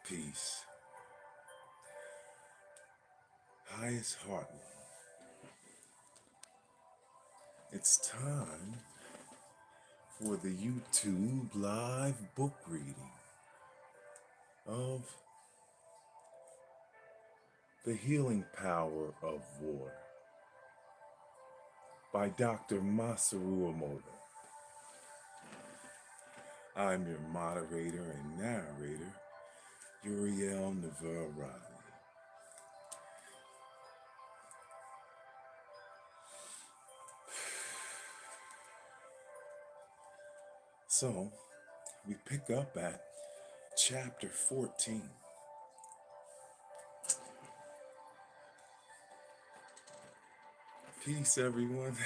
Peace. Highest heart. It's time for the YouTube live book reading of The Healing Power of Water by Dr. Masaru Emoto. I'm your moderator and narrator, Uriel NEVEU. So, we pick up at chapter 14. Peace, everyone.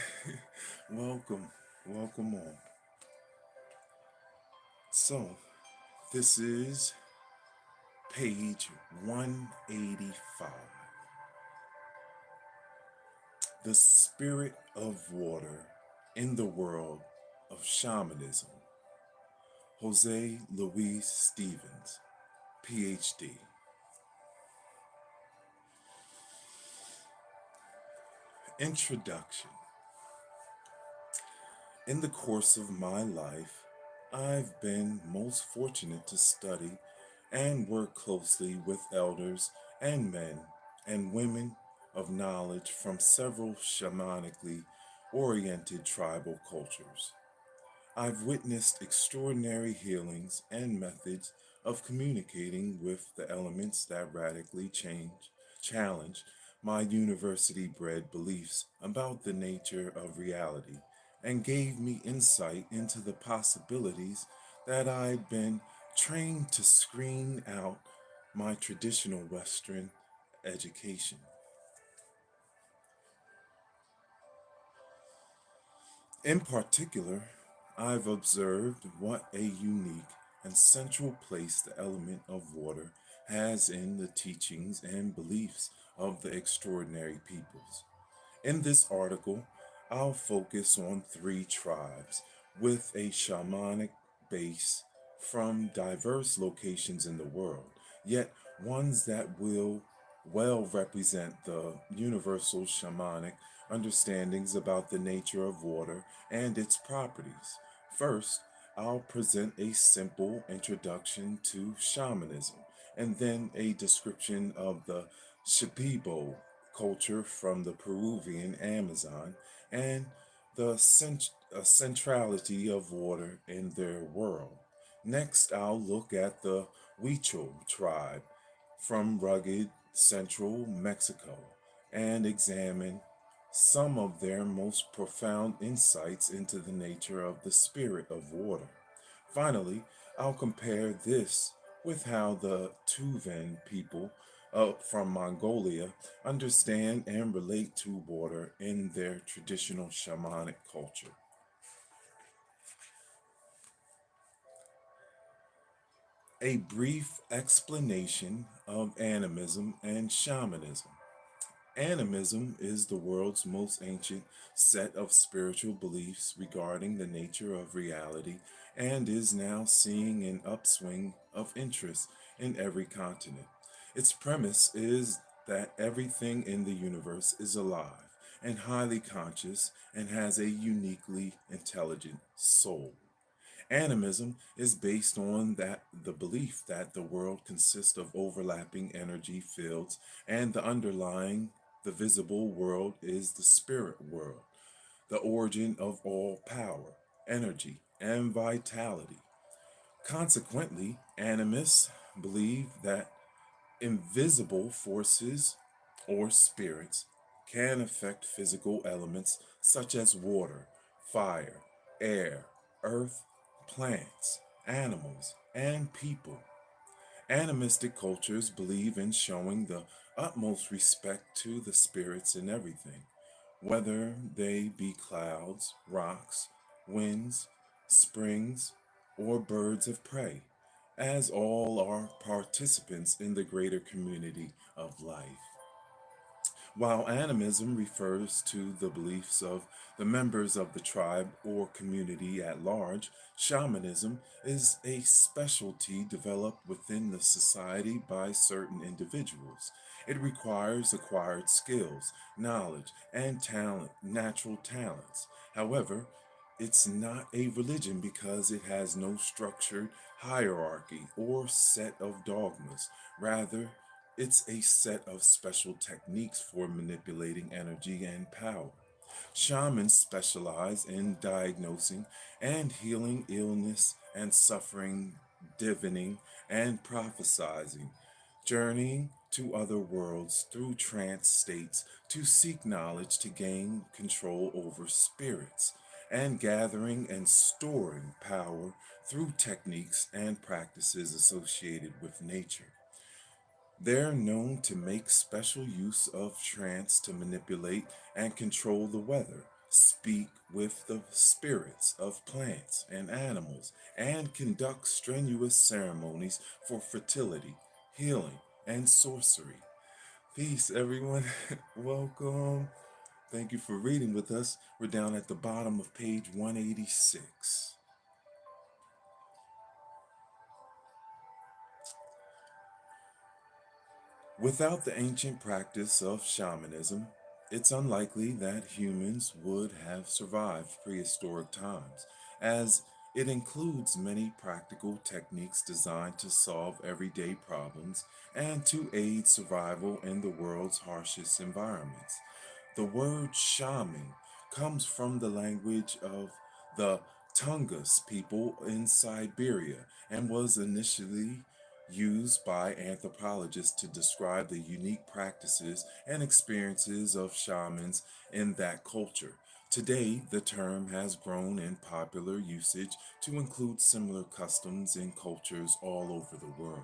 welcome. Welcome on. So, this is page 185. The Spirit of Water in the World of Shamanism. Jose Luis Stevens, PhD. Introduction. In the course of my life, I've been most fortunate to study and work closely with elders and men and women of knowledge from several shamanically oriented tribal cultures. I've witnessed extraordinary healings and methods of communicating with the elements that radically challenge my university bred beliefs about the nature of reality and gave me insight into the possibilities that I'd been trained to screen out my traditional Western education. In particular, I've observed what a unique and central place the element of water has in the teachings and beliefs of the extraordinary peoples. In this article, I'll focus on three tribes with a shamanic base from diverse locations in the world, yet ones that will well represent the universal shamanic understandings about the nature of water and its properties. First, I'll present a simple introduction to shamanism and then a description of the Shipibo culture from the Peruvian Amazon and the centrality of water in their world. Next, I'll look at the Huichol tribe from rugged central Mexico and examine some of their most profound insights into the nature of the spirit of water. Finally, I'll compare this with how the Tuvan people from Mongolia understand and relate to water in their traditional shamanic culture. A brief explanation of animism and shamanism. Animism is the world's most ancient set of spiritual beliefs regarding the nature of reality and is now seeing an upswing of interest in every continent. Its premise is that everything in the universe is alive and highly conscious and has a uniquely intelligent soul. Animism is based on the belief that the world consists of overlapping energy fields and the visible world is the spirit world, the origin of all power, energy, and vitality. Consequently, animists believe that invisible forces or spirits can affect physical elements such as water, fire, air, earth, plants, animals, and people. Animistic cultures believe in showing the utmost respect to the spirits in everything, whether they be clouds, rocks, winds, springs, or birds of prey, as all are participants in the greater community of life. While animism refers to the beliefs of the members of the tribe or community at large, shamanism is a specialty developed within the society by certain individuals. It requires acquired skills, knowledge, and natural talents. However, it's not a religion because it has no structured hierarchy or set of dogmas. Rather, it's a set of special techniques for manipulating energy and power. Shamans specialize in diagnosing and healing illness and suffering, divining and prophesizing, journeying to other worlds through trance states to seek knowledge to gain control over spirits, and gathering and storing power through techniques and practices associated with nature. They're known to make special use of trance to manipulate and control the weather, speak with the spirits of plants and animals, and conduct strenuous ceremonies for fertility, healing, and sorcery. Peace, everyone. Welcome. Thank you for reading with us. We're down at the bottom of page 186. Without the ancient practice of shamanism, it's unlikely that humans would have survived prehistoric times, as it includes many practical techniques designed to solve everyday problems and to aid survival in the world's harshest environments. The word shaman comes from the language of the Tungus people in Siberia and was initially used by anthropologists to describe the unique practices and experiences of shamans in that culture. Today, the term has grown in popular usage to include similar customs in cultures all over the world.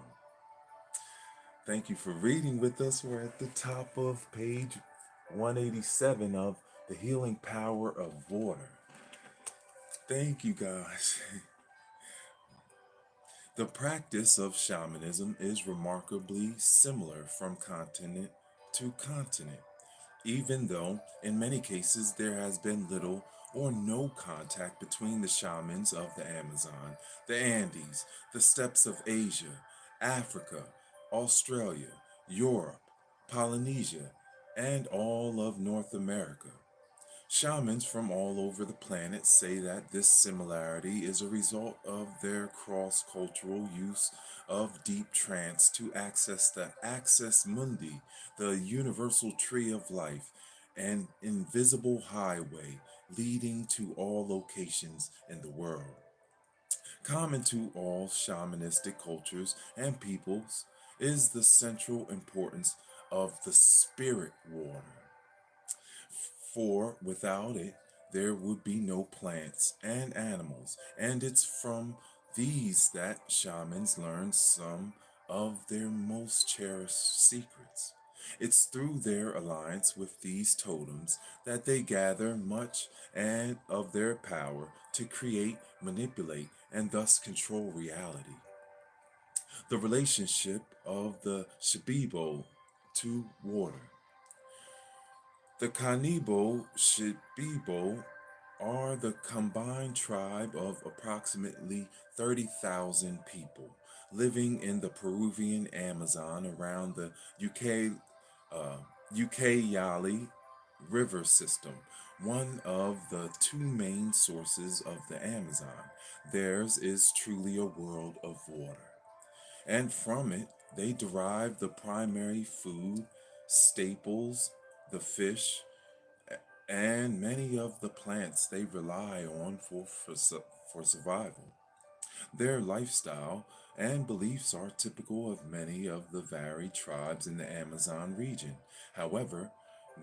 Thank you for reading with us. We're at the top of page 187 of The Healing Power of Water. Thank you, guys. The practice of shamanism is remarkably similar from continent to continent, even though in many cases there has been little or no contact between the shamans of the Amazon, the Andes, the steppes of Asia, Africa, Australia, Europe, Polynesia, and all of North America. Shamans from all over the planet say that this similarity is a result of their cross cultural use of deep trance to access the Access Mundi, the universal tree of life, an invisible highway leading to all locations in the world. Common to all shamanistic cultures and peoples is the central importance of the spirit water, for without it, there would be no plants and animals, and it's from these that shamans learn some of their most cherished secrets. It's through their alliance with these totems that they gather much and of their power to create, manipulate, and thus control reality. The relationship of the Shibibo to water. The Kanibo Shipibo are the combined tribe of approximately 30,000 people living in the Peruvian Amazon around the uh, Ucayali River system, one of the two main sources of the Amazon. Theirs is truly a world of water, and from it they derive the primary food, staples, the fish, and many of the plants they rely on for survival. Their lifestyle and beliefs are typical of many of the varied tribes in the Amazon region. However,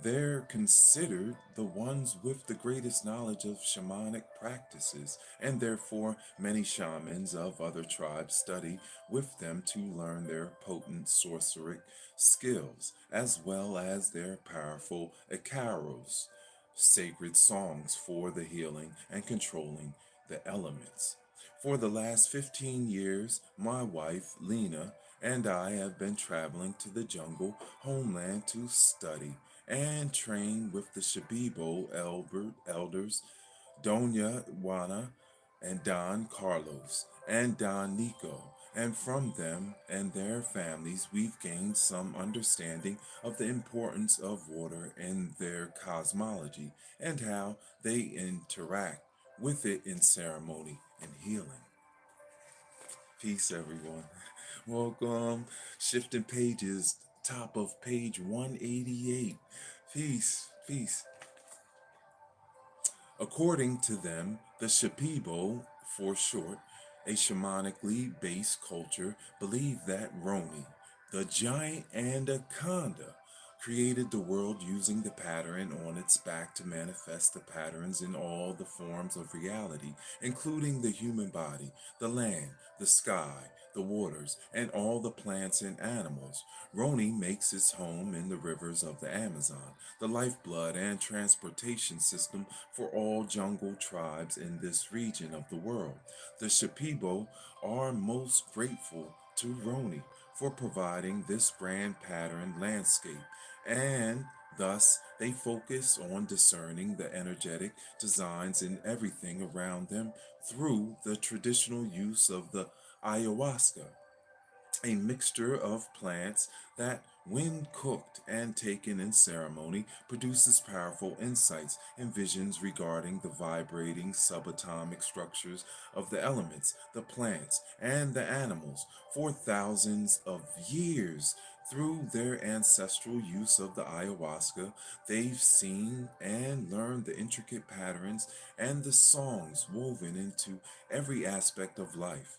they're considered the ones with the greatest knowledge of shamanic practices, and therefore many shamans of other tribes study with them to learn their potent sorceric skills, as well as their powerful ikaros, sacred songs for the healing and controlling the elements. For the last 15 years, my wife, Lena, and I have been traveling to the jungle homeland to study and train with the Shabibo elders Doña Juana and Don Carlos and Don Nico. And from them and their families, we've gained some understanding of the importance of water in their cosmology and how they interact with it in ceremony and healing. Peace, everyone. Welcome. Shifting pages, top of page 188. Peace, peace. According to them, the Shipibo, for short, a shamanically based culture, believed that Roni, the giant anaconda, created the world using the pattern on its back to manifest the patterns in all the forms of reality, including the human body, the land, the sky, the waters, and all the plants and animals. Roni makes its home in the rivers of the Amazon, the lifeblood and transportation system for all jungle tribes in this region of the world. The Shipibo are most grateful to Roni for providing this grand pattern landscape, and thus they focus on discerning the energetic designs in everything around them through the traditional use of the ayahuasca, a mixture of plants that, when cooked and taken in ceremony, produces powerful insights and visions regarding the vibrating subatomic structures of the elements, the plants, and the animals for thousands of years. Through their ancestral use of the ayahuasca, they've seen and learned the intricate patterns and the songs woven into every aspect of life.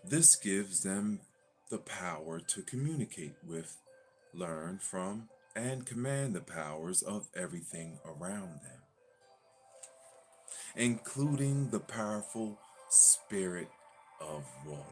This gives them the power to communicate with, learn from, and command the powers of everything around them, including the powerful spirit of water.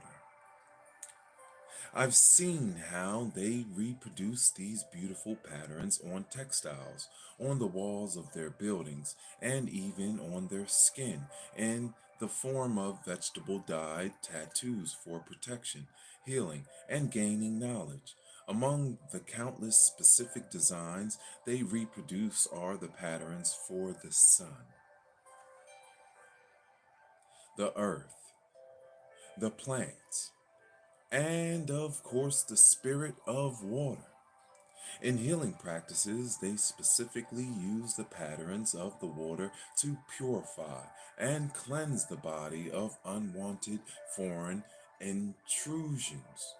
I've seen how they reproduce these beautiful patterns on textiles, on the walls of their buildings, and even on their skin in the form of vegetable dyed tattoos for protection, healing, and gaining knowledge. Among the countless specific designs they reproduce are the patterns for the sun, the earth, the plants, and of course the spirit of water. In healing practices, they specifically use the patterns of the water to purify and cleanse the body of unwanted foreign intrusions.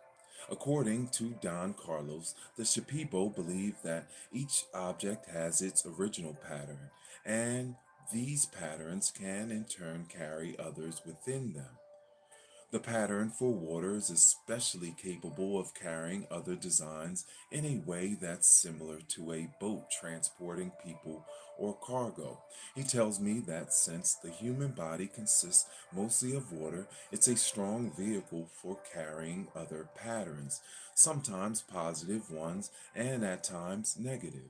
According to Don Carlos, the Shipibo believe that each object has its original pattern, and these patterns can in turn carry others within them. The pattern for water is especially capable of carrying other designs in a way that's similar to a boat transporting people or cargo. He tells me that since the human body consists mostly of water, it's a strong vehicle for carrying other patterns, sometimes positive ones and at times negative.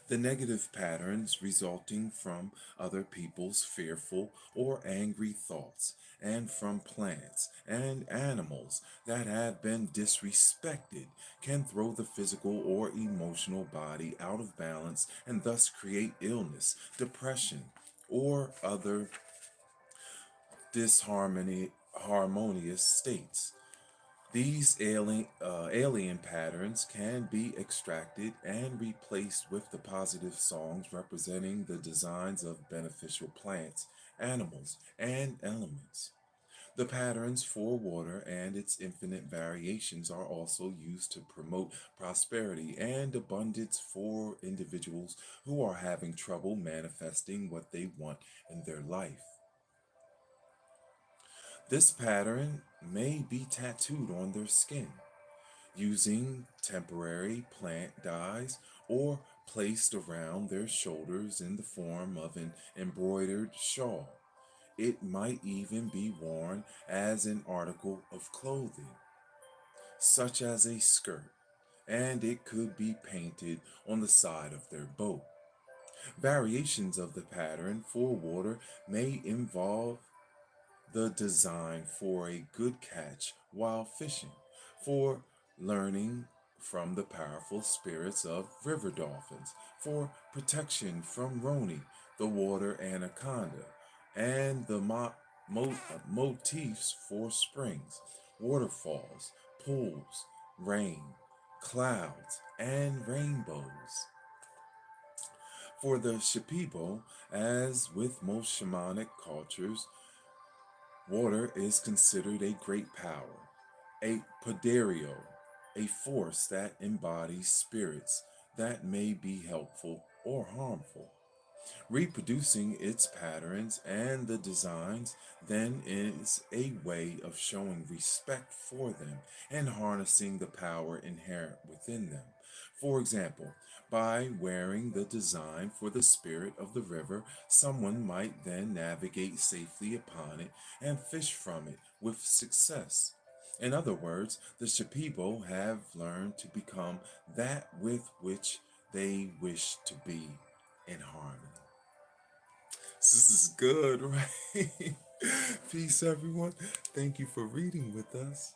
The negative patterns resulting from other people's fearful or angry thoughts, and from plants and animals that have been disrespected, can throw the physical or emotional body out of balance and thus create illness, depression, or other disharmony harmonious states. These alien patterns can be extracted and replaced with the positive songs representing the designs of beneficial plants, animals, and elements. The patterns for water and its infinite variations are also used to promote prosperity and abundance for individuals who are having trouble manifesting what they want in their life. This pattern may be tattooed on their skin using temporary plant dyes or placed around their shoulders in the form of an embroidered shawl. It might even be worn as an article of clothing, such as a skirt, and it could be painted on the side of their boat. Variations of the pattern for water may involve the design for a good catch while fishing, for learning from the powerful spirits of river dolphins, for protection from Roni, the water anaconda, and the motifs for springs, waterfalls, pools, rain, clouds, and rainbows. For the Shipibo, as with most shamanic cultures, water is considered a great power, a poderio, a force that embodies spirits that may be helpful or harmful. Reproducing its patterns and the designs then is a way of showing respect for them and harnessing the power inherent within them. For example, by wearing the design for the spirit of the river, someone might then navigate safely upon it and fish from it with success. In other words, the Shipibo have learned to become that with which they wish to be in harmony. This is good, right? Peace, everyone. Thank you for reading with us.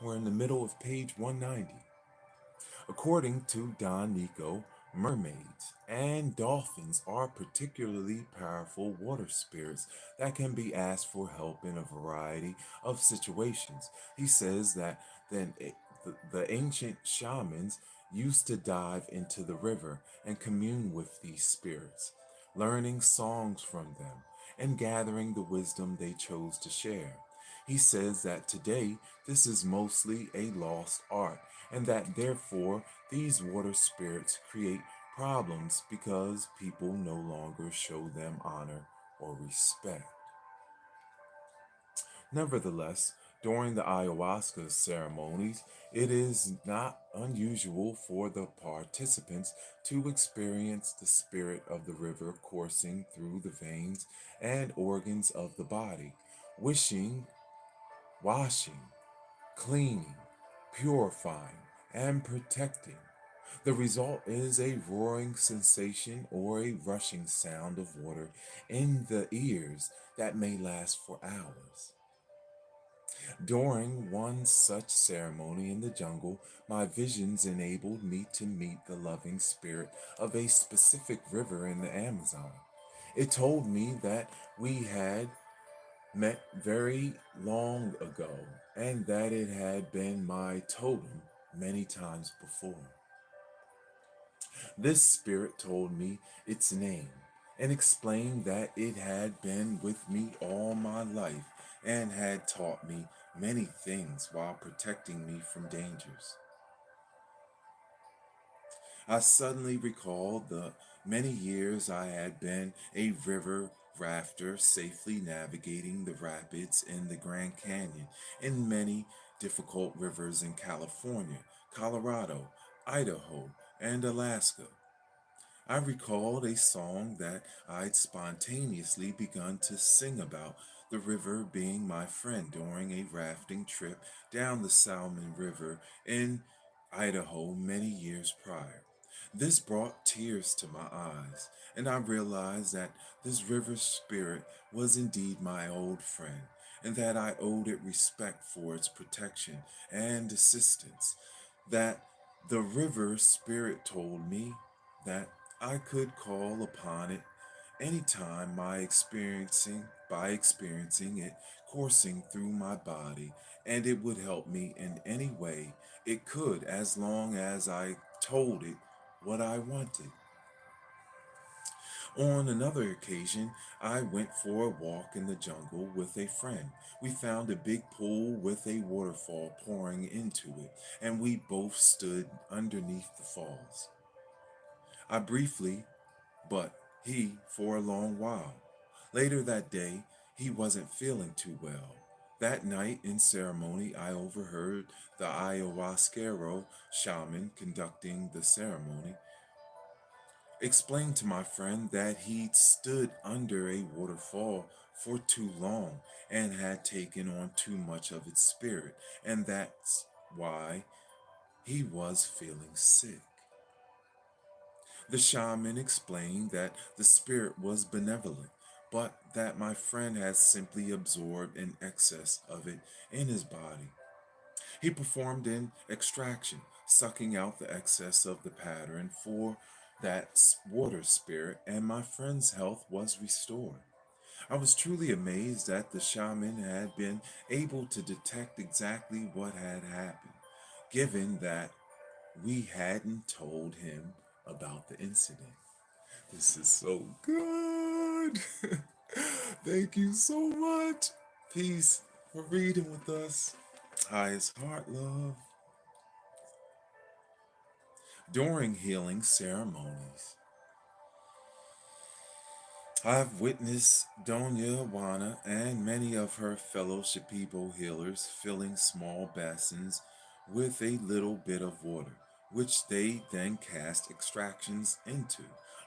We're in the middle of page 190. According to Don Nico, mermaids and dolphins are particularly powerful water spirits that can be asked for help in a variety of situations. He says that then the ancient shamans used to dive into the river and commune with these spirits, learning songs from them and gathering the wisdom they chose to share. He says that today this is mostly a lost art, and that therefore these water spirits create problems because people no longer show them honor or respect. Nevertheless, during the ayahuasca ceremonies, it is not unusual for the participants to experience the spirit of the river coursing through the veins and organs of the body, wishing, washing, cleaning, purifying, and protecting. The result is a roaring sensation or a rushing sound of water in the ears that may last for hours. During one such ceremony in the jungle, my visions enabled me to meet the loving spirit of a specific river in the Amazon. It told me that we had met very long ago and that it had been my totem many times before. This spirit told me its name and explained that it had been with me all my life and had taught me many things while protecting me from dangers. I suddenly recalled the many years I had been a river rafter, safely navigating the rapids in the Grand Canyon and many difficult rivers in California, Colorado, Idaho, and Alaska. I recalled a song that I'd spontaneously begun to sing about the river being my friend during a rafting trip down the Salmon River in Idaho many years prior. This brought tears to my eyes, and I realized that this river spirit was indeed my old friend, and that I owed it respect for its protection and assistance. That the river spirit told me that I could call upon it anytime by experiencing it coursing through my body, and it would help me in any way it could as long as I told it what I wanted. On another occasion, I went for a walk in the jungle with a friend. We found a big pool with a waterfall pouring into it, and we both stood underneath the falls. I briefly, but he for a long while. Later that day, he wasn't feeling too well. That night in ceremony, I overheard the ayahuasquero shaman conducting the ceremony explain to my friend that he'd stood under a waterfall for too long and had taken on too much of its spirit, and that's why he was feeling sick. The shaman explained that the spirit was benevolent, but that my friend had simply absorbed an excess of it in his body. He performed an extraction, sucking out the excess of the pattern for that water spirit, and my friend's health was restored. I was truly amazed that the shaman had been able to detect exactly what had happened, given that we hadn't told him about the incident. This is so good. Thank you so much. Peace for reading with us. Highest heart love. During healing ceremonies, I've witnessed Doña Juana and many of her fellow Shipibo healers filling small basins with a little bit of water, which they then cast extractions into,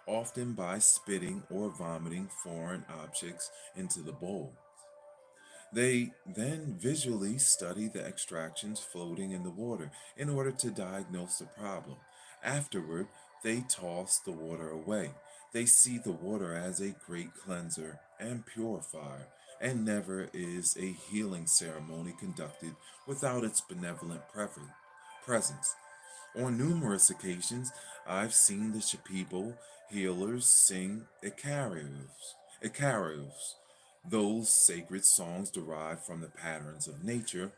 often by spitting or vomiting foreign objects into the bowl. They then visually study the extractions floating in the water in order to diagnose the problem. Afterward, they toss the water away. They see the water as a great cleanser and purifier, and never is a healing ceremony conducted without its benevolent presence. On numerous occasions, I've seen the Shipibo healers sing Ikarios, those sacred songs derived from the patterns of nature,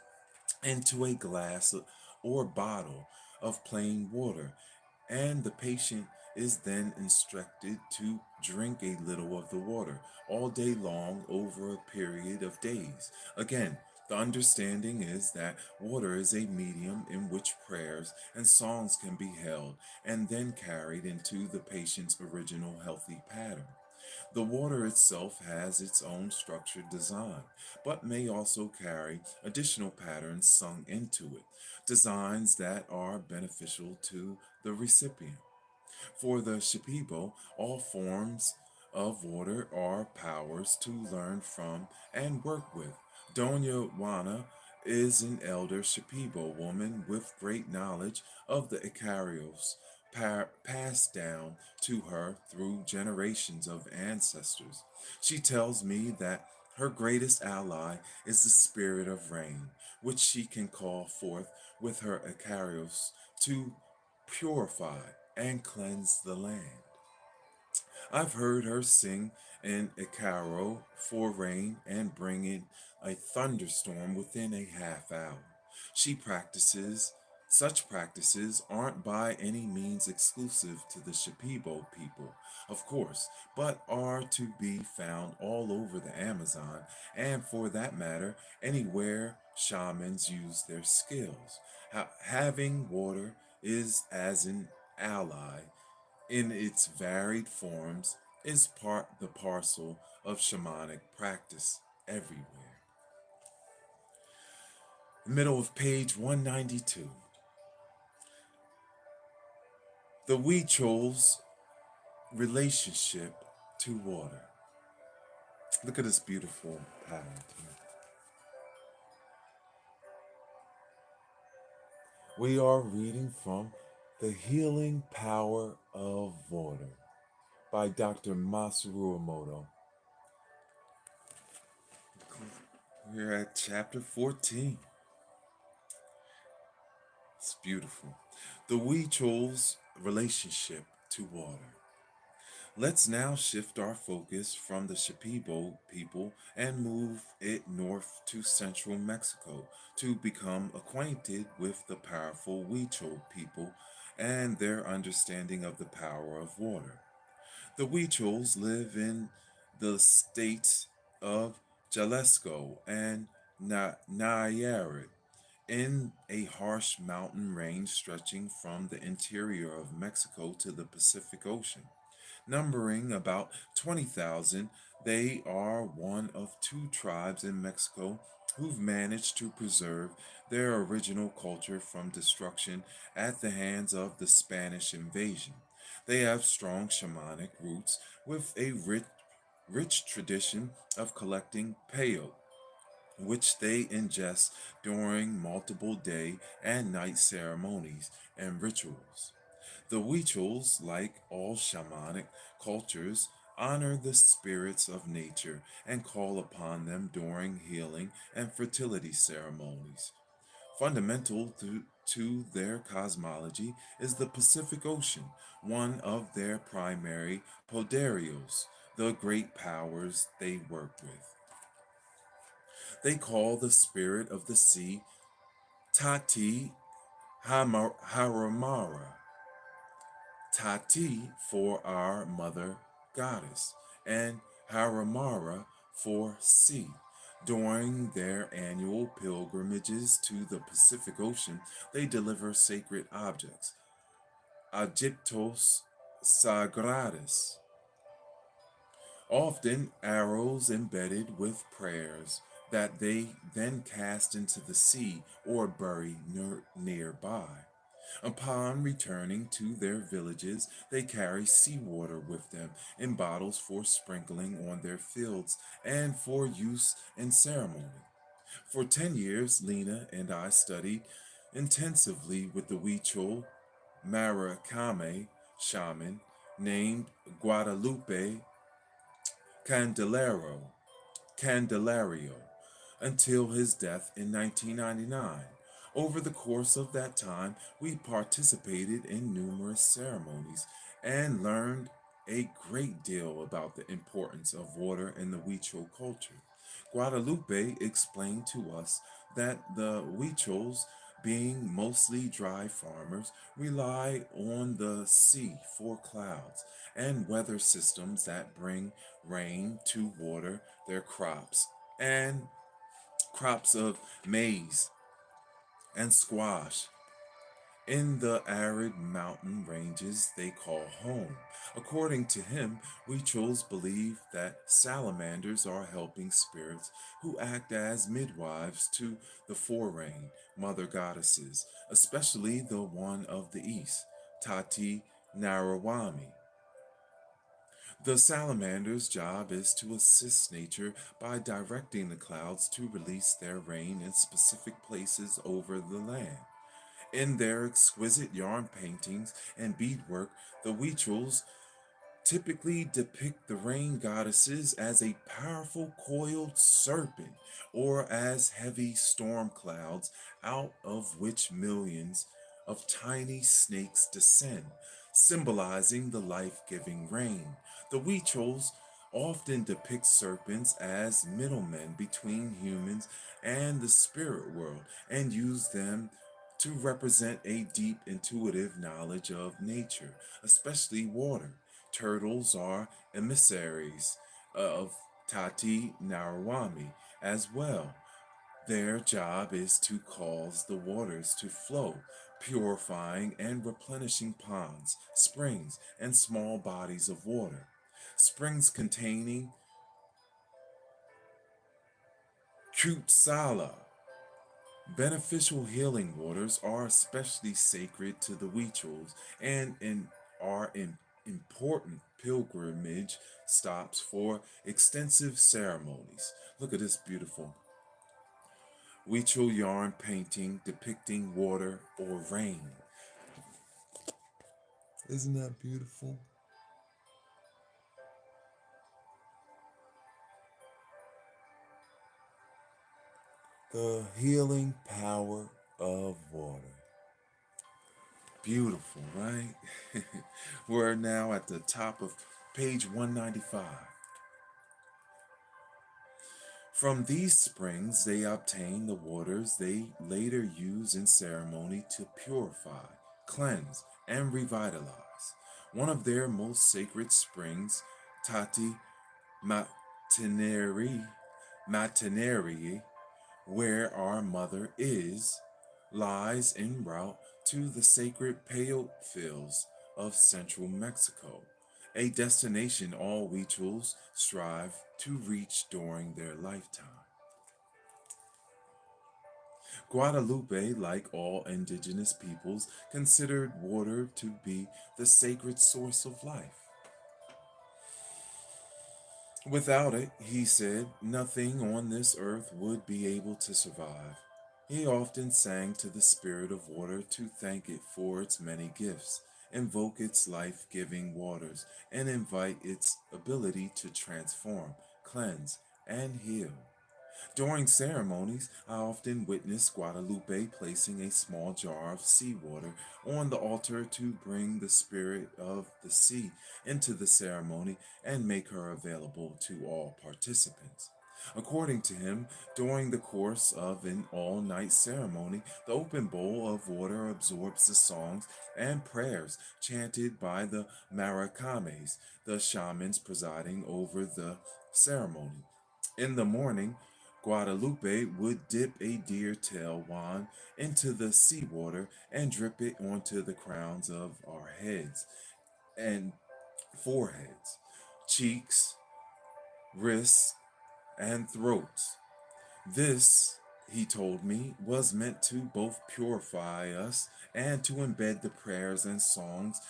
into a glass or bottle of plain water, and the patient is then instructed to drink a little of the water all day long over a period of days. Again, the understanding is that water is a medium in which prayers and songs can be held and then carried into the patient's original healthy pattern. The water itself has its own structured design, but may also carry additional patterns sung into it, designs that are beneficial to the recipient. For the Shipibo, all forms of water are powers to learn from and work with. Doña Juana is an elder Shipibo woman with great knowledge of the Icarios, passed down to her through generations of ancestors. She tells me that her greatest ally is the spirit of rain, which she can call forth with her Icarios to purify and cleanse the land. I've heard her sing in Icaro for rain and bring in a thunderstorm within a half hour. She practices Such practices aren't by any means exclusive to the Shipibo people, of course, but are to be found all over the Amazon, and for that matter, anywhere shamans use their skills. Having water is as an ally in its varied forms is part the parcel of shamanic practice everywhere. Middle of page 192. The Huichol's relationship to water. Look at this beautiful pattern here. We are reading from The Healing Power of Water by Dr. Masaru Emoto. We're at chapter 14. It's beautiful. The Huichol's relationship to water. Let's now shift our focus from the Shipibo people and move it north to central Mexico to become acquainted with the powerful Huichol people and their understanding of the power of water. The Huichols live in the states of Jalisco and Nayarit in a harsh mountain range stretching from the interior of Mexico to the Pacific Ocean. Numbering about 20,000, they are one of two tribes in Mexico who've managed to preserve their original culture from destruction at the hands of the Spanish invasion. They have strong shamanic roots with a rich tradition of collecting peyote, which they ingest during multiple day and night ceremonies and rituals. The Huichols, like all shamanic cultures, honor the spirits of nature and call upon them during healing and fertility ceremonies. Fundamental to their cosmology is the Pacific Ocean, one of their primary poderios, the great powers they work with. They call the spirit of the sea Tati Haramara, Tati for our mother goddess, and Haramara for sea. During their annual pilgrimages to the Pacific Ocean, they deliver sacred objects, Aegyptos Sagradas, often arrows embedded with prayers that they then cast into the sea or bury nearby. Upon returning to their villages, they carry seawater with them in bottles for sprinkling on their fields and for use in ceremony. For 10 years, Lena and I studied intensively with the Huichol Maracame shaman named Guadalupe Candelero, Candelario until his death in 1999. Over the course of that time, we participated in numerous ceremonies and learned a great deal about the importance of water in the Huichol culture. Guadalupe explained to us that the Huichols, being mostly dry farmers, rely on the sea for clouds and weather systems that bring rain to water their crops and crops of maize and squash in the arid mountain ranges they call home. According to him, rituals believe that salamanders are helping spirits who act as midwives to the foreign mother goddesses, especially the one of the east, Tati Narawami. The salamander's job is to assist nature by directing the clouds to release their rain in specific places over the land. In their exquisite yarn paintings and beadwork, the Huichols typically depict the rain goddesses as a powerful coiled serpent or as heavy storm clouds out of which millions of tiny snakes descend, symbolizing the life giving rain. The Huichols often depict serpents as middlemen between humans and the spirit world and use them to represent a deep intuitive knowledge of nature, especially water. Turtles are emissaries of Tati Narawami as well. Their job is to cause the waters to flow, purifying and replenishing ponds, springs, and small bodies of water. Springs containing Kutsala, beneficial healing waters, are especially sacred to the Huichols and are important pilgrimage stops for extensive ceremonies. Look at this beautiful Huichol yarn painting depicting water or rain. Isn't that beautiful? The healing power of water. Beautiful, right? We're now at the top of page 195. From these springs, they obtain the waters they later use in ceremony to purify, cleanse, and revitalize. One of their most sacred springs, Tati Matineri, Matineri, where our mother is, lies en route to the sacred peyote fields of central Mexico, a destination all Huichols strive to reach during their lifetime. Guadalupe, like all indigenous peoples, considered water to be the sacred source of life. Without it, he said, nothing on this earth would be able to survive. He often sang to the spirit of water to thank it for its many gifts, invoke its life giving waters, and invite its ability to transform, cleanse, and heal. During ceremonies, I often witness Guadalupe placing a small jar of seawater on the altar to bring the spirit of the sea into the ceremony and make her available to all participants. According to him, during the course of an all night ceremony, the open bowl of water absorbs the songs and prayers chanted by the marakames, the shamans presiding over the ceremony. In the morning, Guadalupe would dip a deer tail wand into the seawater and drip it onto the crowns of our heads and foreheads, cheeks, wrists, and throats. This, he told me, was meant to both purify us and to embed the prayers and songs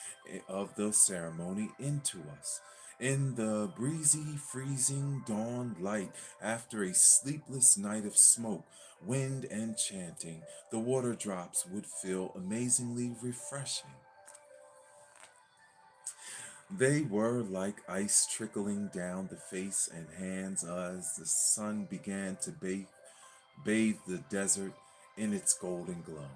of the ceremony into us. In the breezy, freezing dawn light, after a sleepless night of smoke, wind, and chanting, the water drops would feel amazingly refreshing. They were like ice trickling down the face and hands as the sun began to bathe the desert in its golden glow.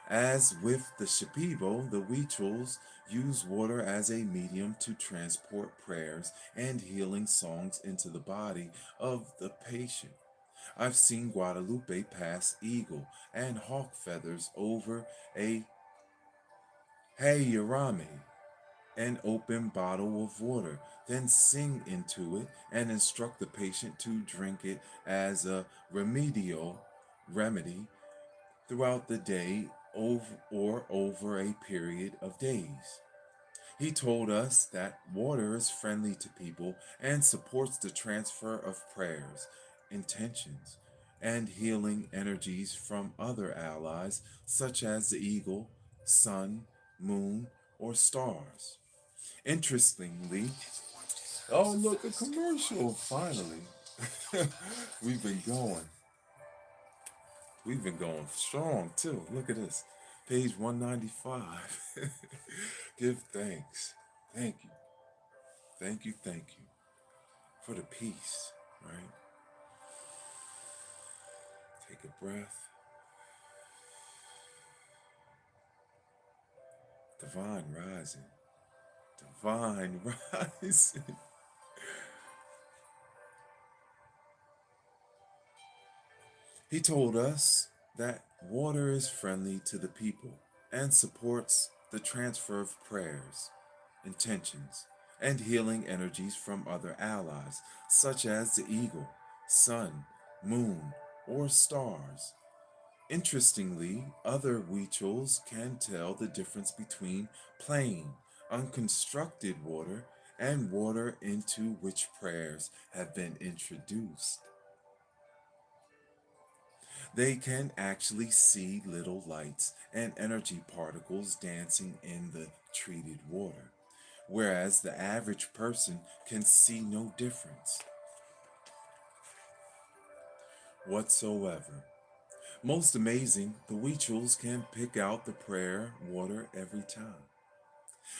As with the Shipibo, the Huichols use water as a medium to transport prayers and healing songs into the body of the patient. I've seen Guadalupe pass eagle and hawk feathers over a Hayarame, an open bottle of water, then sing into it and instruct the patient to drink it as a remedy throughout the day or over a period of days. He told us that water is friendly to people and supports the transfer of prayers, intentions, and healing energies from other allies such as the eagle, sun, moon, or stars. Interestingly, oh look, a commercial finally. We've been going. We've been going strong too. Look at this. Page 195. Give thanks. Thank you. Thank you. Thank you for the peace, right? Take a breath. Divine rising. Divine rising. He told us that water is friendly to the people and supports the transfer of prayers, intentions, and healing energies from other allies, such as the eagle, sun, moon, or stars. Interestingly, other Huichols can tell the difference between plain, unconstructed water and water into which prayers have been introduced. They can actually see little lights and energy particles dancing in the treated water, whereas the average person can see no difference whatsoever. Most amazing, the Huichols can pick out the prayer water every time.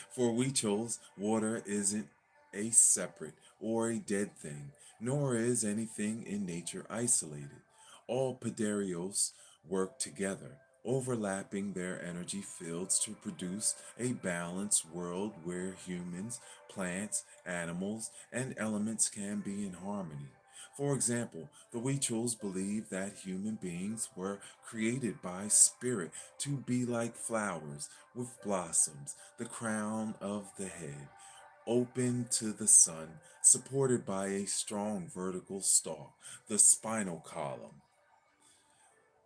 For Huichols, water isn't a separate or a dead thing, nor is anything in nature isolated. All Paderios work together, overlapping their energy fields to produce a balanced world where humans, plants, animals, and elements can be in harmony. For example, the Huichols believe that human beings were created by spirit to be like flowers with blossoms, the crown of the head, open to the sun, supported by a strong vertical stalk, the spinal column.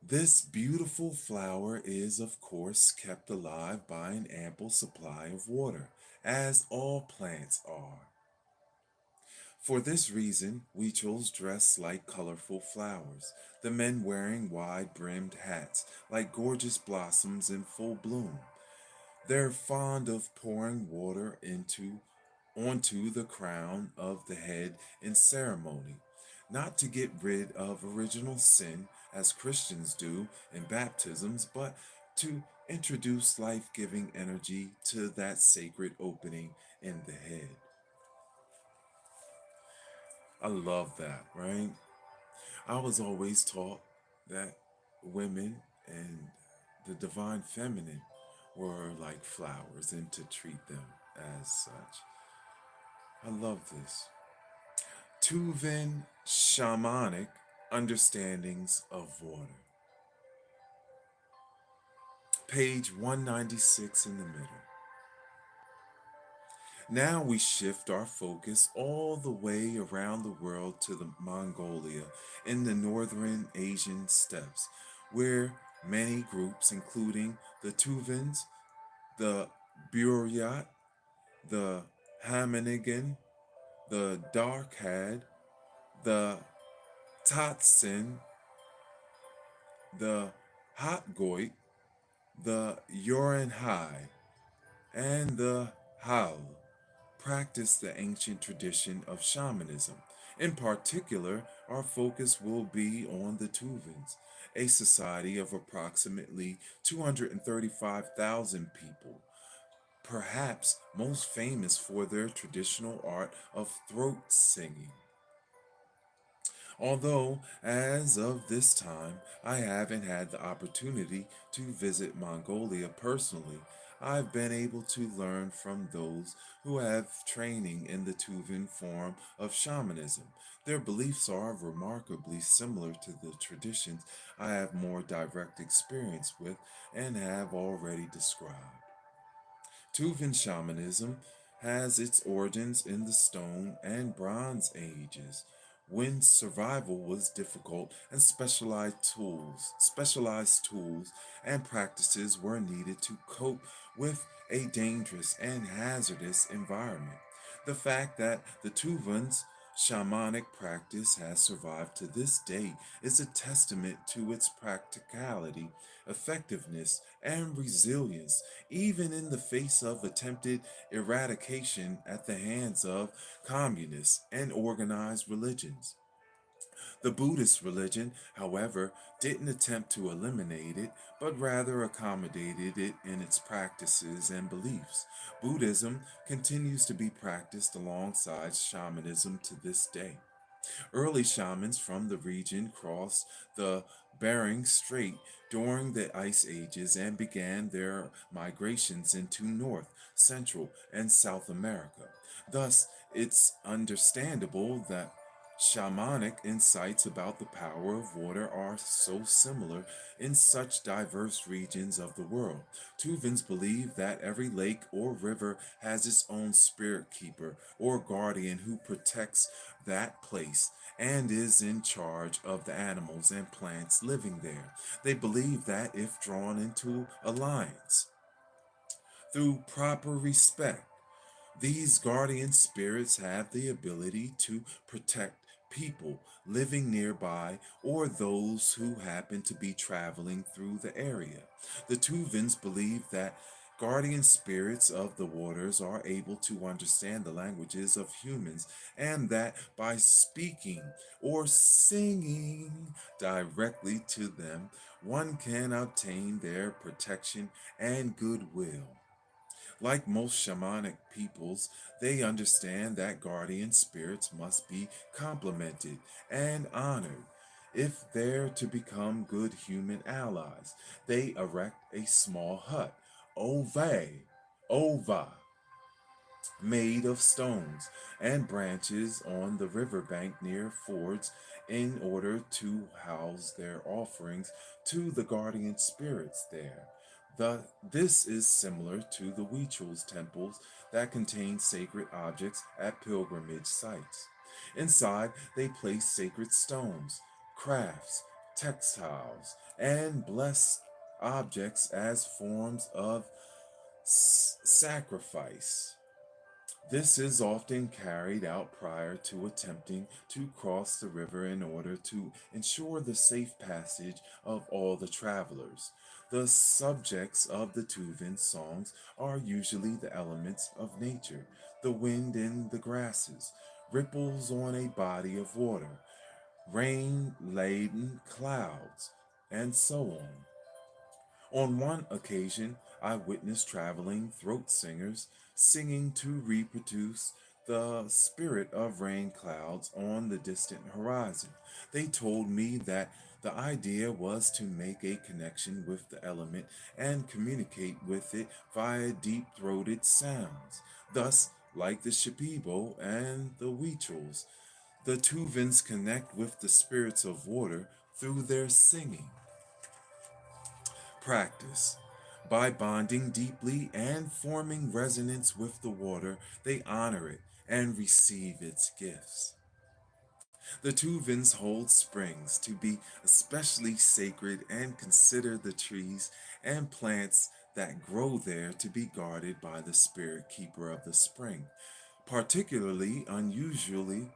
This beautiful flower is, of course, kept alive by an ample supply of water, as all plants are. For this reason, Huichols dress like colorful flowers, the men wearing wide brimmed hats like gorgeous blossoms in full bloom. They're fond of pouring water onto the crown of the head in ceremony, not to get rid of original sin as Christians do in baptisms, but to introduce life-giving energy to that sacred opening in the head. I love that, right? I was always taught that women and the divine feminine were like flowers and to treat them as such. I love this. Tuvan shamanic understandings of water. Page 196 in the middle. Now we shift our focus all the way around the world to the Mongolia in the northern Asian steppes, where many groups, including the Tuvans, the Buryat, the Hamanigan, the Darkhad, the Tatsin, the Hotgoit, the Urinhai, and the Hal practice the ancient tradition of shamanism. In particular, our focus will be on the Tuvans, a society of approximately 235,000 people, perhaps most famous for their traditional art of throat singing. Although, as of this time, I haven't had the opportunity to visit Mongolia personally, I've been able to learn from those who have training in the Tuvan form of shamanism. Their beliefs are remarkably similar to the traditions I have more direct experience with and have already described. Tuvan shamanism has its origins in the Stone and Bronze Ages, when survival was difficult and specialized tools and practices were needed to cope with a dangerous and hazardous environment. The fact that the Tuvans shamanic practice has survived to this day is a testament to its practicality, effectiveness, and resilience, even in the face of attempted eradication at the hands of communists and organized religions. The Buddhist religion, however, didn't attempt to eliminate it, but rather accommodated it in its practices and beliefs. Buddhism continues to be practiced alongside shamanism to this day. Early shamans from the region crossed the Bering Strait during the Ice Ages and began their migrations into North, Central, and South America. Thus, it's understandable that shamanic insights about the power of water are so similar in such diverse regions of the world. Tuvans believe that every lake or river has its own spirit keeper or guardian who protects that place and is in charge of the animals and plants living there. They believe that if drawn into alliance through proper respect, these guardian spirits have the ability to protect people living nearby or those who happen to be traveling through the area. The Tuvans believe that guardian spirits of the waters are able to understand the languages of humans and that by speaking or singing directly to them, one can obtain their protection and goodwill. Like most shamanic peoples, they understand that guardian spirits must be complimented and honored. If they're to become good human allies, they erect a small hut, ova, made of stones and branches on the riverbank near fords in order to house their offerings to the guardian spirits there. This is similar to the Huichol's temples that contain sacred objects at pilgrimage sites. Inside, they place sacred stones, crafts, textiles, and blessed objects as forms of sacrifice. This is often carried out prior to attempting to cross the river in order to ensure the safe passage of all the travelers. The subjects of the Tuvan songs are usually the elements of nature, the wind in the grasses, ripples on a body of water, rain laden clouds, and so on. On one occasion, I witnessed traveling throat singers singing to reproduce the spirit of rain clouds on the distant horizon. They told me that the idea was to make a connection with the element and communicate with it via deep throated sounds. Thus, like the Shipibo and the Huichols, the Tuvans connect with the spirits of water through their singing practice. By bonding deeply and forming resonance with the water, they honor it and receive its gifts. The Tuvans hold springs to be especially sacred and consider the trees and plants that grow there to be guarded by the spirit keeper of the spring, particularly unusual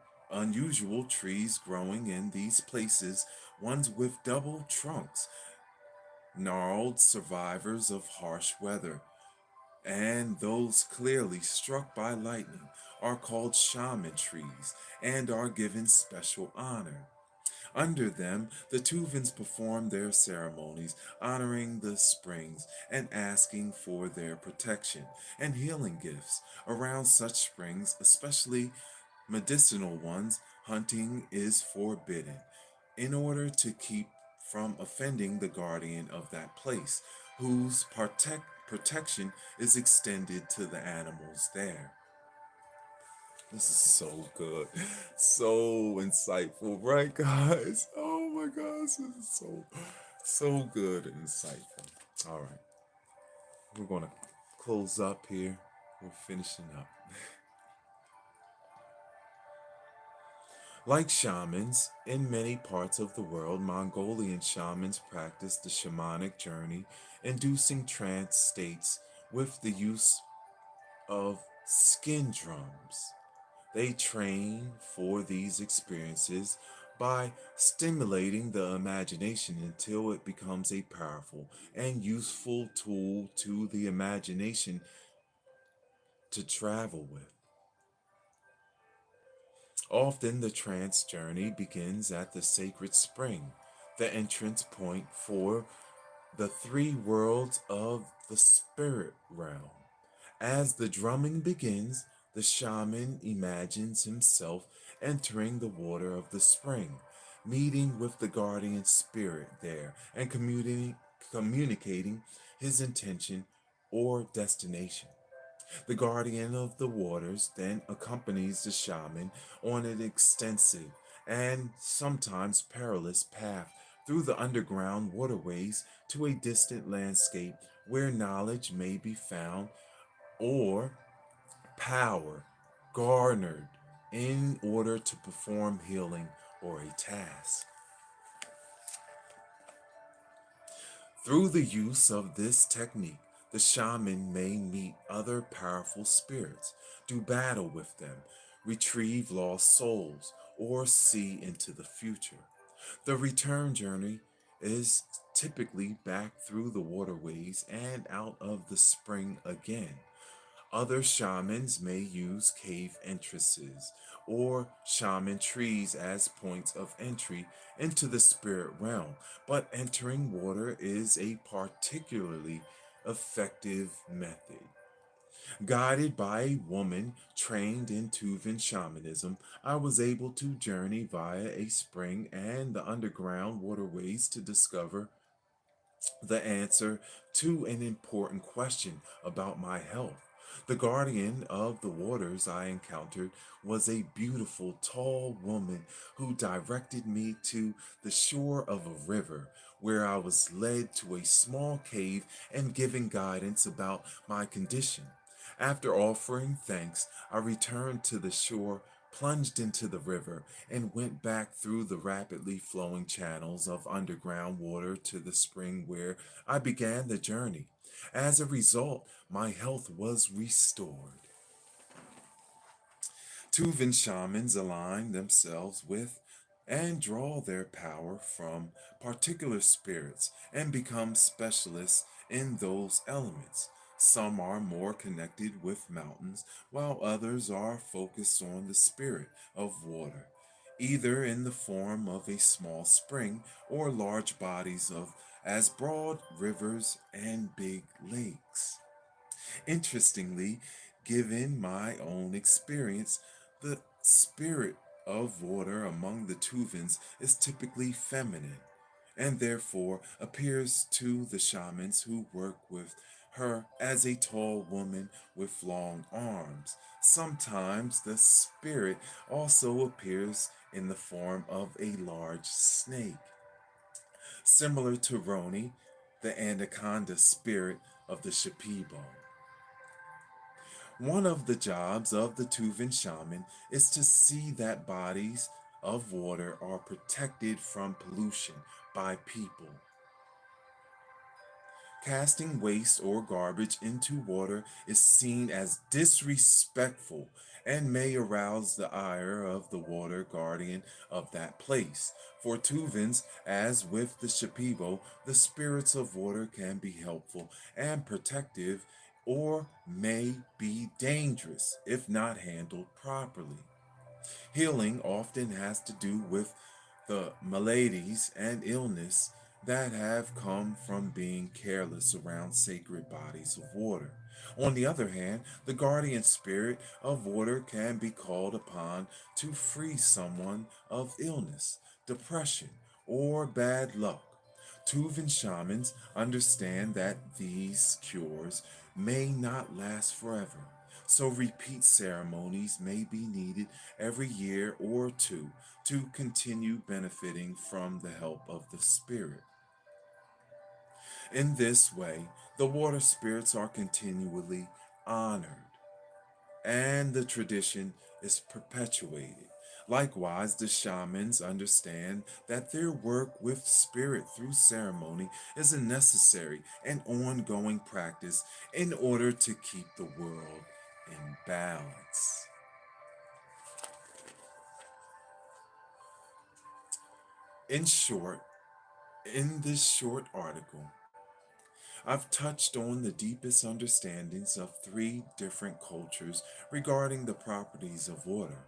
trees growing in these places, ones with double trunks, gnarled survivors of harsh weather, and those clearly struck by lightning are called shaman trees and are given special honor. Under them, the Tuvans perform their ceremonies, honoring the springs and asking for their protection and healing gifts. Around such springs, especially medicinal ones, hunting is forbidden in order to keep from offending the guardian of that place, whose protection is extended to the animals there. This is so good, so insightful, right, guys? Oh my gosh, this is so good and insightful. All right, we're gonna close up here. We're finishing up. Like shamans, in many parts of the world, Mongolian shamans practice the shamanic journey, inducing trance states with the use of skin drums. They train for these experiences by stimulating the imagination until it becomes a powerful and useful tool to the imagination to travel with. Often the trance journey begins at the sacred spring, the entrance point for the three worlds of the spirit realm. As the drumming begins, the shaman imagines himself entering the water of the spring, meeting with the guardian spirit there, and communicating his intention or destination. The guardian of the waters then accompanies the shaman on an extensive and sometimes perilous path through the underground waterways to a distant landscape where knowledge may be found or power garnered in order to perform healing or a task. Through the use of this technique, the shaman may meet other powerful spirits, do battle with them, retrieve lost souls, or see into the future. The return journey is typically back through the waterways and out of the spring again. Other shamans may use cave entrances or shaman trees as points of entry into the spirit realm, but entering water is a particularly effective method. Guided by a woman trained in Tuvan shamanism, I was able to journey via a spring and the underground waterways to discover the answer to an important question about my health. The guardian of the waters I encountered was a beautiful, tall woman who directed me to the shore of a river, where I was led to a small cave and given guidance about my condition. After offering thanks, I returned to the shore, plunged into the river, and went back through the rapidly flowing channels of underground water to the spring where I began the journey. As a result, my health was restored. Tuvan shamans align themselves with and draw their power from particular spirits and become specialists in those elements. Some are more connected with mountains, while others are focused on the spirit of water, either in the form of a small spring or large bodies of as broad rivers and big lakes. Interestingly, Given my own experience, the spirit of water among the Tuvans is typically feminine and therefore appears to the shamans who work with her as a tall woman with long arms. Sometimes the spirit also appears in the form of a large snake, similar to Roni, the anaconda spirit of the Shipibo. One of the jobs of the Tuvan shaman is to see that bodies of water are protected from pollution by people. Casting waste or garbage into water is seen as disrespectful and may arouse the ire of the water guardian of that place. For Tuvans, as with the Shipibo, the spirits of water can be helpful and protective or may be dangerous if not handled properly. Healing often has to do with the maladies and illness that have come from being careless around sacred bodies of water. On the other hand, the guardian spirit of water can be called upon to free someone of illness, depression, or bad luck. Tuvan shamans understand that these cures may not last forever, so repeat ceremonies may be needed every year or two to continue benefiting from the help of the spirit. In this way, the water spirits are continually honored and the tradition is perpetuated. Likewise, the shamans understand that their work with spirit through ceremony is a necessary and ongoing practice in order to keep the world in balance. In short, in this short article, I've touched on the deepest understandings of three different cultures regarding the properties of water.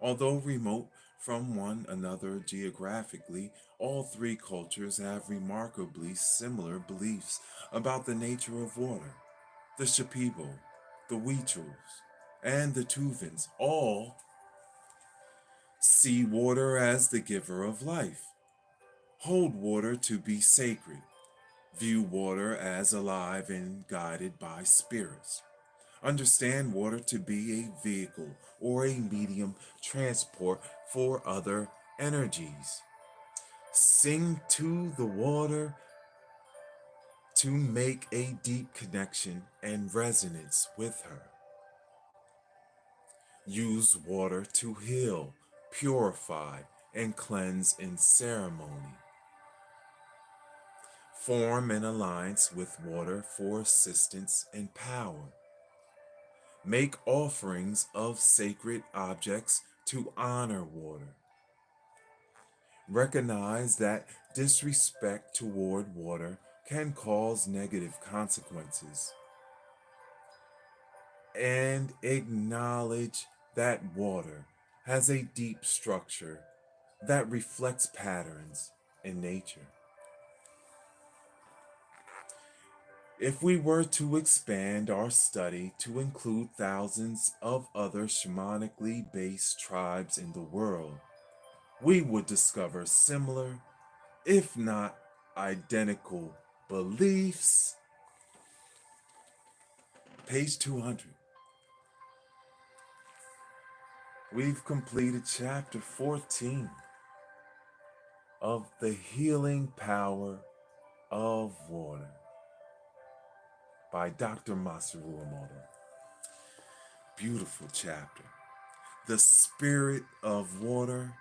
Although remote from one another geographically, all three cultures have remarkably similar beliefs about the nature of water. The Shipibo, the Huichols, and the Tuvans all see water as the giver of life, hold water to be sacred, view water as alive and guided by spirits. Understand water to be a vehicle or a medium transport for other energies. Sing to the water to make a deep connection and resonance with her. Use water to heal, purify, and cleanse in ceremony. Form an alliance with water for assistance and power. Make offerings of sacred objects to honor water. Recognize that disrespect toward water can cause negative consequences. And acknowledge that water has a deep structure that reflects patterns in nature. If we were to expand our study to include thousands of other shamanically based tribes in the world, we would discover similar, if not identical, beliefs. Page 200. We've completed chapter 14 of The Healing Power of Water by Dr. Masaru Emoto. Beautiful chapter. The spirit of water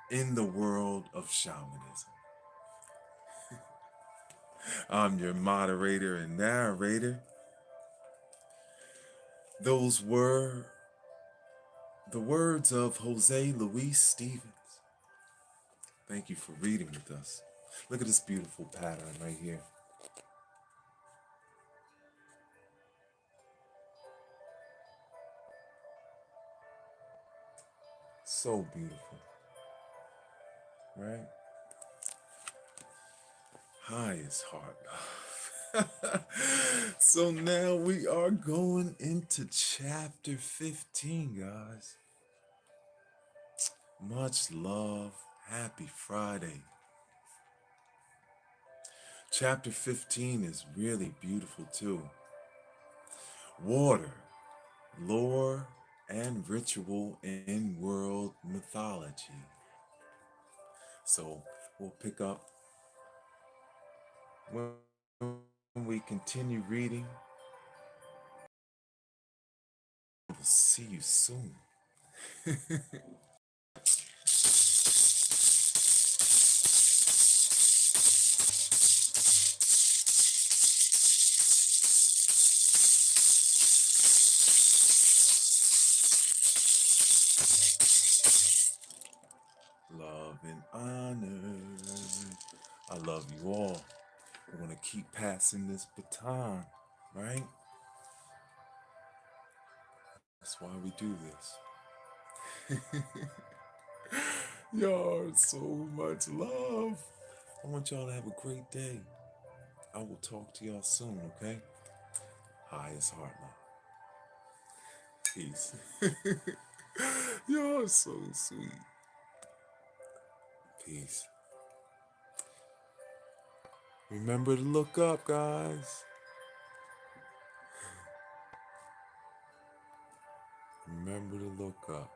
in the world of shamanism. I'm your moderator and narrator. Those were the words of Jose Luis Stevens. Thank you for reading with us. Look at this beautiful pattern right here. So beautiful, right? High is heart. So now we are going into chapter 15, guys. Much love. Happy Friday. Chapter 15 is really beautiful too. Water, lore, and ritual in world mythology. So we'll pick up when we continue reading. We'll see you soon. Love and honor. I love you all. We're going to keep passing this baton, right? That's why we do this. Y'all, so much love. I want y'all to have a great day. I will talk to y'all soon, okay? Highest heart love. Peace. Y'all so sweet. Peace. Remember to look up, guys. Remember to look up.